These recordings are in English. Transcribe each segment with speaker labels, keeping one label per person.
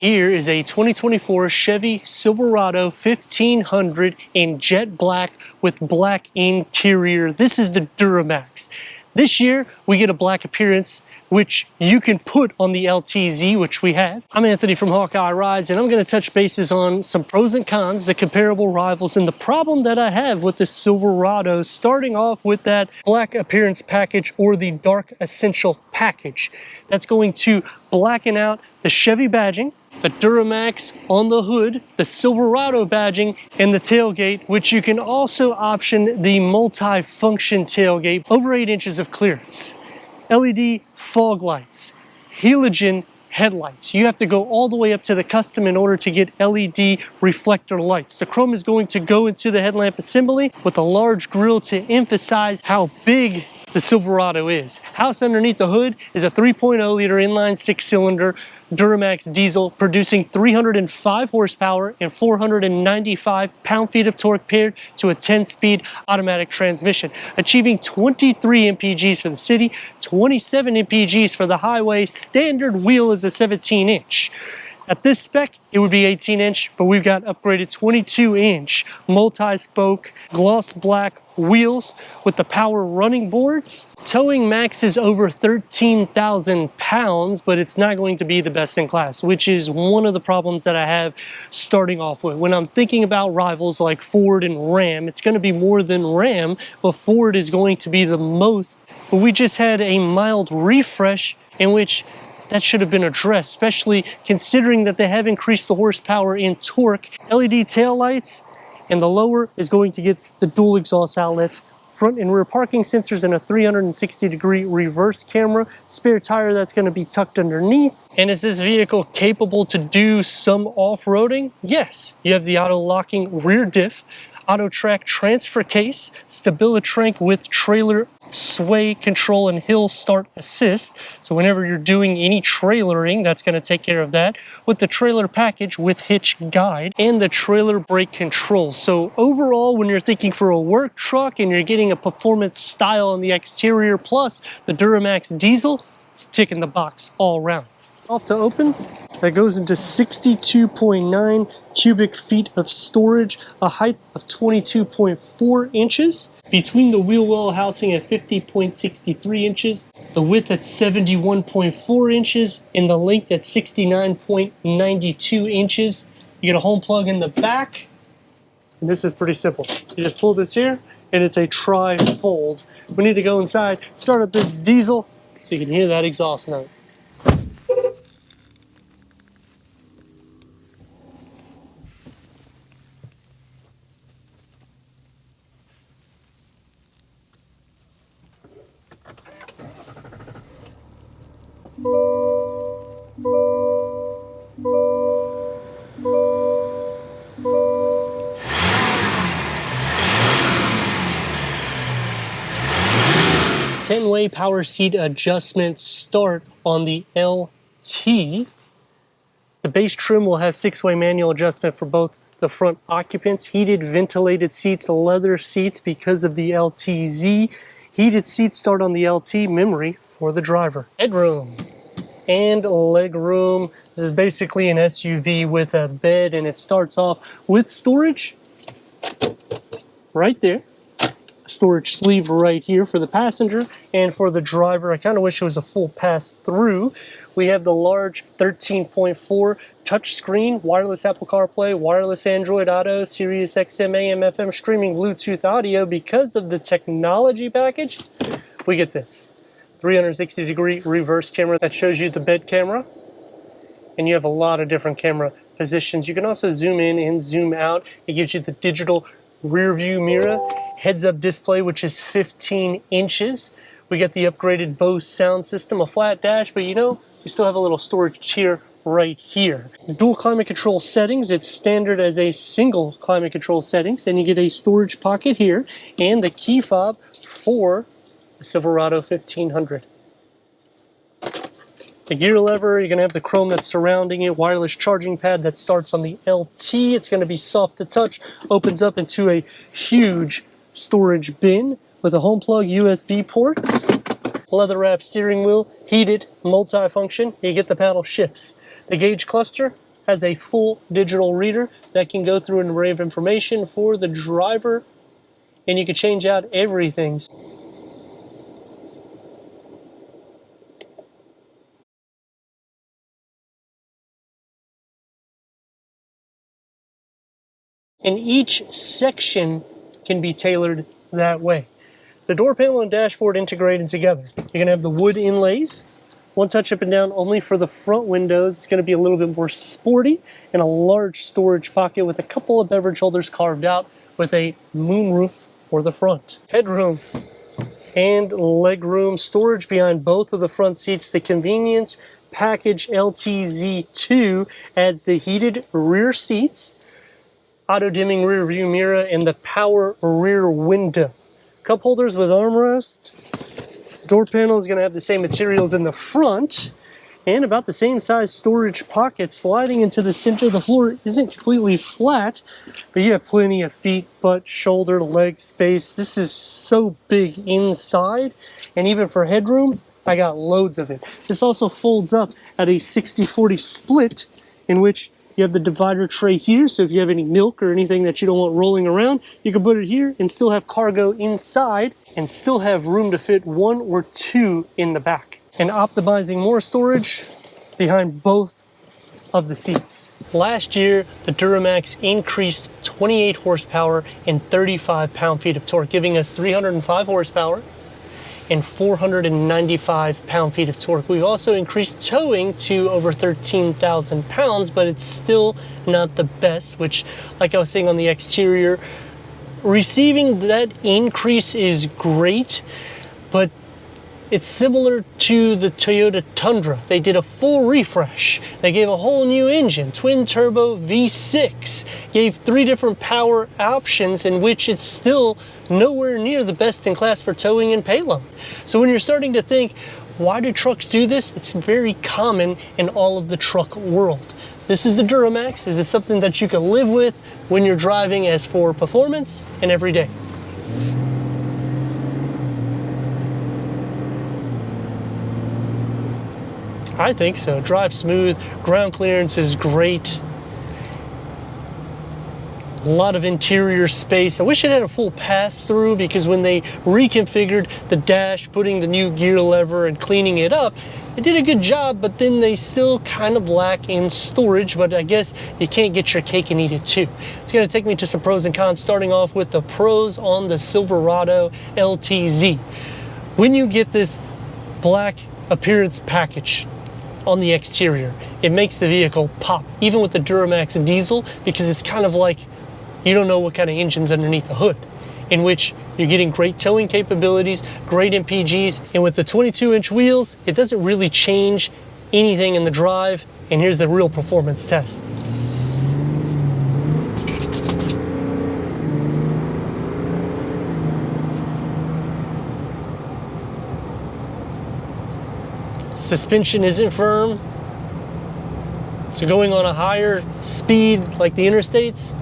Speaker 1: Here is a 2024 Chevy Silverado 1500 in jet black with black interior. This is the Duramax. This year, we get a black appearance, which you can put on the LTZ, which we have. I'm Anthony from Hawkeye Rides, and I'm gonna touch bases on some pros and cons, the comparable rivals, and the problem that I have with the Silverado, starting off with that black appearance package or the dark essential package. That's going to blacken out the Chevy badging, the Duramax on the hood, the Silverado badging, and the tailgate, which you can also option the multi-function tailgate, over 8 inches of clearance. LED fog lights, halogen headlights. You have to go all the way up to the custom in order to get LED reflector lights. The chrome is going to go into the headlamp assembly with a large grille to emphasize how big the Silverado is. Housed underneath the hood is a 3.0 liter inline 6-cylinder Duramax diesel producing 305 horsepower and 495 pound-feet of torque paired to a 10-speed automatic transmission, achieving 23 mpgs for the city, 27 mpgs for the highway. Standard wheel is a 17-inch. At this spec, it would be 18-inch, but we've got upgraded 22-inch multi-spoke gloss black wheels with the power running boards. Towing max is over 13,000 pounds, but it's not going to be the best in class, which is one of the problems that I have starting off with. When I'm thinking about rivals like Ford and Ram, it's going to be more than Ram, but Ford is going to be the most. But we just had a mild refresh in which that should have been addressed, especially considering that they have increased the horsepower and torque. LED taillights, and the lower is going to get the dual exhaust outlets, front and rear parking sensors, and a 360-degree reverse camera. Spare tire that's going to be tucked underneath. And is this vehicle capable to do some off-roading? Yes. You have the auto-locking rear diff, auto-track transfer case, StabiliTrank with trailer sway control and hill start assist, so whenever you're doing any trailering, that's going to take care of that, with the trailer package with hitch guide and the trailer brake control. So overall, when you're thinking for a work truck and you're getting a performance style on the exterior plus the Duramax diesel, it's ticking the box all around. Off to open, that goes into 62.9 cubic feet of storage, a height of 22.4 inches, between the wheel well housing at 50.63 inches, the width at 71.4 inches, and the length at 69.92 inches. You get a home plug in the back, and this is pretty simple. You just pull this here, and it's a tri-fold. We need to go inside, start up this diesel, so you can hear that exhaust note. Ten-way power seat adjustment start on the LT. The base trim will have 6-way manual adjustment for both the front occupants, heated ventilated seats, leather seats because of the LTZ. Heated seats start on the LT, memory for the driver. Headroom and leg room. This is basically an SUV with a bed, and it starts off with storage right there. Storage sleeve right here for the passenger, and for the driver, I kind of wish it was a full pass through. We have the large 13.4 touchscreen, wireless Apple CarPlay, wireless Android Auto, Sirius XM, AM, FM streaming, Bluetooth audio. Because of the technology package, we get this 360-degree reverse camera that shows you the bed camera, and you have a lot of different camera positions. You can also zoom in and zoom out. It gives you the digital rear view mirror, heads-up display, which is 15 inches. We get the upgraded Bose sound system, a flat dash, but you know, you still have a little storage tier right here. Dual climate control settings, it's standard as a single climate control settings. Then you get a storage pocket here and the key fob for the Silverado 1500. The gear lever, you're going to have the chrome that's surrounding it, wireless charging pad that starts on the LT. It's going to be soft to touch, opens up into a huge storage bin with a home plug, USB ports, leather wrap steering wheel, heated multi-function. You get the paddle shifts. The gauge cluster, has a full digital reader that can go through an array of information for the driver, and you can change out everything. And each section can be tailored that way. The door panel and dashboard integrated together. You're going to have the wood inlays, one touch up and down only for the front windows. It's going to be a little bit more sporty, and a large storage pocket with a couple of beverage holders carved out with a moonroof for the front. Headroom and legroom, storage behind both of the front seats. The convenience package LTZ2 adds the heated rear seats, auto-dimming rear view mirror, and the power rear window. Cup holders with armrest. Door panel is going to have the same materials in the front, and about the same size storage pocket sliding into the center. The floor isn't completely flat, but you have plenty of feet, butt, shoulder, leg space. This is so big inside, and even for headroom, I got loads of it. This also folds up at a 60-40 split, in which you have the divider tray here, so if you have any milk or anything that you don't want rolling around, you can put it here and still have cargo inside and still have room to fit one or two in the back. And optimizing more storage behind both of the seats. Last year, the Duramax increased 28 horsepower and 35 pound-feet of torque, giving us 305 horsepower and 495 pound-feet of torque. We've also increased towing to over 13,000 pounds, but it's still not the best, which, like I was saying on the exterior, receiving that increase is great, but it's similar to the Toyota Tundra. They did a full refresh. They gave a whole new engine, twin turbo V6, gave 3 different power options, in which it's still nowhere near the best in class for towing and payload. So when you're starting to think, why do trucks do this? It's very common in all of the truck world. This is the Duramax. Is it something that you can live with when you're driving as for performance and every day? I think so. Drive smooth, ground clearance is great. A lot of interior space. I wish it had a full pass-through, because when they reconfigured the dash, putting the new gear lever and cleaning it up, they did a good job, but then they still kind of lack in storage. But I guess you can't get your cake and eat it too. It's going to take me to some pros and cons, starting off with the pros on the Silverado LTZ. When you get this black appearance package on the exterior, it makes the vehicle pop, even with the Duramax diesel, because it's kind of like you don't know what kind of engine's underneath the hood, in which you're getting great towing capabilities, great MPGs, and with the 22-inch wheels, it doesn't really change anything in the drive. And here's the real performance test. Suspension isn't firm, so going on a higher speed like the interstates,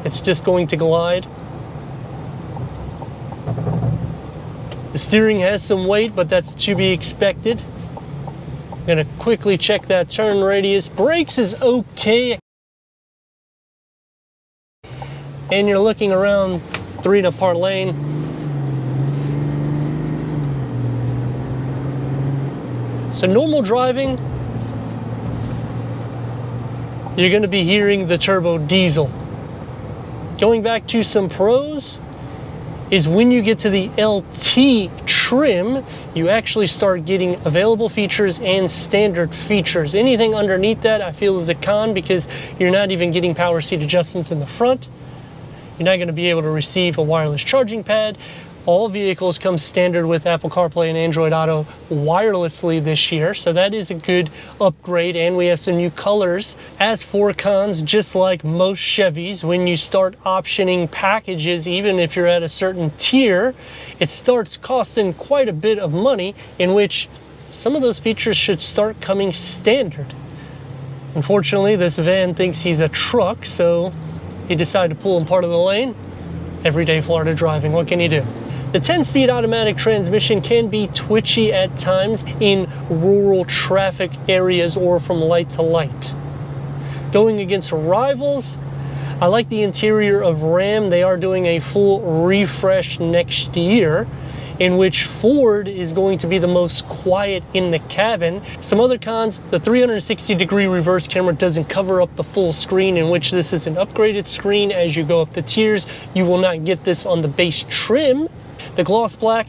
Speaker 1: it's just going to glide. The steering has some weight, but that's to be expected. I'm gonna quickly check that turn radius. Brakes is okay, and you're looking around 3 and a part lane. So normal driving, you're going to be hearing the turbo diesel. Going back to some pros is when you get to the LT trim, you actually start getting available features and standard features. Anything underneath that I feel is a con, because you're not even getting power seat adjustments in the front. You're not going to be able to receive a wireless charging pad. All vehicles come standard with Apple CarPlay and Android Auto wirelessly this year, so that is a good upgrade, and we have some new colors. As for cons, just like most Chevys, when you start optioning packages, even if you're at a certain tier, it starts costing quite a bit of money, in which some of those features should start coming standard. Unfortunately, this van thinks he's a truck, so he decided to pull in part of the lane. Everyday Florida driving, what can you do? The 10-speed automatic transmission can be twitchy at times in rural traffic areas or from light to light. Going against rivals, I like the interior of Ram. They are doing a full refresh next year, in which Ford is going to be the most quiet in the cabin. Some other cons, the 360-degree reverse camera doesn't cover up the full screen, in which this is an upgraded screen. As you go up the tiers, you will not get this on the base trim. The gloss black,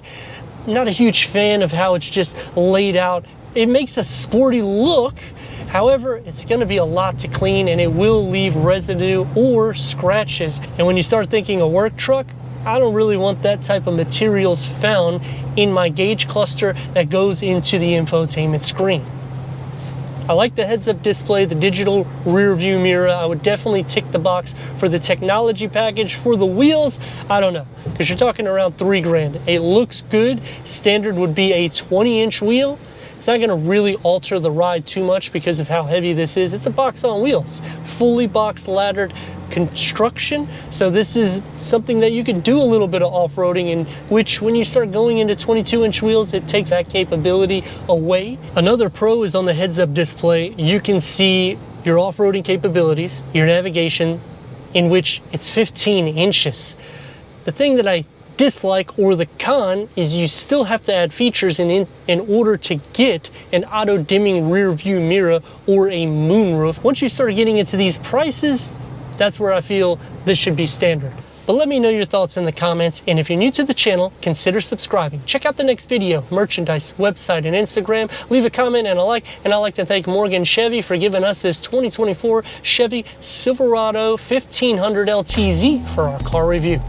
Speaker 1: not a huge fan of how it's just laid out. It makes a sporty look. However, it's going to be a lot to clean, and it will leave residue or scratches. And when you start thinking a work truck, I don't really want that type of materials found in my gauge cluster that goes into the infotainment screen. I like the heads-up display, the digital rear view mirror. I would definitely tick the box for the technology package. For the wheels, I don't know, because you're talking around $3 grand. It looks good. Standard would be a 20-inch wheel. It's not going to really alter the ride too much because of how heavy this is. It's a box on wheels, fully box laddered construction. So this is something that you can do a little bit of off-roading, in which when you start going into 22-inch wheels, it takes that capability away. Another pro is on the heads-up display. You can see your off-roading capabilities, your navigation, in which it's 15 inches. The thing that I dislike, or the con, is you still have to add features in order to get an auto dimming rear view mirror or a moonroof. Once you start getting into these prices, that's where I feel this should be standard. But let me know your thoughts in the comments, and if you're new to the channel, consider subscribing. Check out the next video, merchandise, website, and Instagram. Leave a comment and a like, and I'd like to thank Morgan Chevy for giving us this 2024 Chevy Silverado 1500 LTZ for our car review.